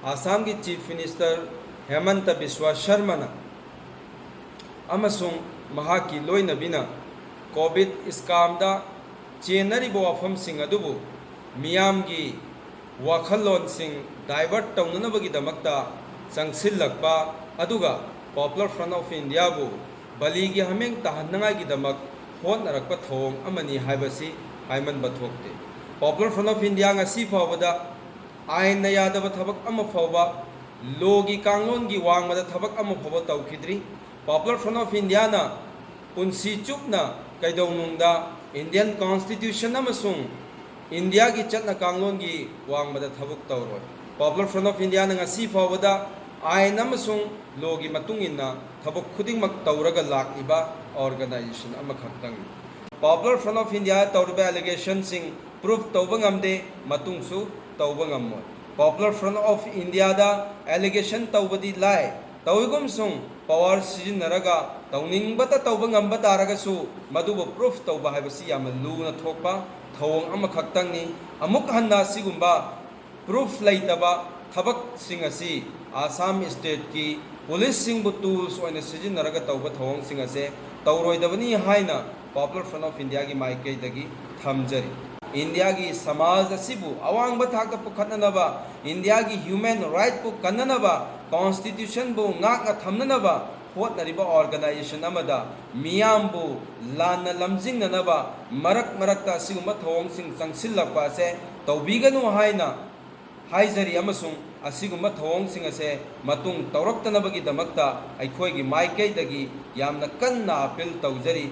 आसाम की chief minister Himanta Biswa Sarma की लोइनबीना कोविड स्कामदा चेनरीब वाफमसिंग अदुबु मियामगी वाखलोनसिंग डाइवर्ट तौननबगीदमक्ता चंगसिल्लक्पा अदुगा पॉपुलर फ्रंट ऑफ इंडिया बु बलीगी हमें तहन्नगाईगीदमक होटनरक्पा थौंग अमनी हाइबसी हाइमनबा थोक्ते। Popular front of India ngasi फावबदा आयन यादव थबक अम फावबा लोगी कांगलोनगी वांगमदा थबक अम फावबा तौखिद्री। पॉपुलर फ्रंट ऑफ इंडिया ना पुंसी चुपना कैदौनुंगदा इंडियन कॉन्स्टिट्यूशन अमसुंग इंडिया की चटना कांगलोनगी वांगमदा थबक तौरोय। पॉपुलर फ्रंट ऑफ इंडिया ना ngasi फावबदा आयन अमसुंग लोगी मतुंगिना थबक खुदिंगमक तौरगा लाक्लिबा ऑर्गेनाइजेशन अमखक्तंग। पॉपुलर फ्रंट ऑफ इंडिया तौरबा एलिगेशन सिंग प्रूफ तौबा ngamde matungsu tauba ngammoy। Popular front of India दा एलिगेशन तौबदी लाय तौइगुम सुंग पावर सिजिनरगा तौनिंगबता तौबा ngamba तारगसु मदुबो प्रूफ तौबा हाइबसी याम लूना थोकपा थौंग अमखक्तंगनी। अमुक हन्ना सिगुंबा प्रूफ लैतबा थबक सिंग असि आसाम स्टेट की पुलिस सिंग टूल्स ओइना सिजिनरगा तौबा थौंग सिंग असे तौरोइदबनी हाइना पॉपुलर फ्रंट ऑफ इंडिया की माइकेदगी थमजरी। इंडिया की समाज असिबु अवांग थाक पुखतनबा इंडिया की ह्यूमन राइट पु कन्ननबा कॉन्स्टिट्यूशन बु ngakna थमननबा होटनरिबा ऑर्गेनाइजेशन अमदा मियामबु लान लमजिंगनबा मरक मरकता सिगुम थौंग सिंग चंगसिल्लक्पा से तौबीगनु हाइना हाइजरी अमसुंग असिगुम थौंग सिंग असे मतुंग तौरक्तनबगी दमक्ता अखोइगी माइकेदगी यामना कन्ना अपील तौजरी।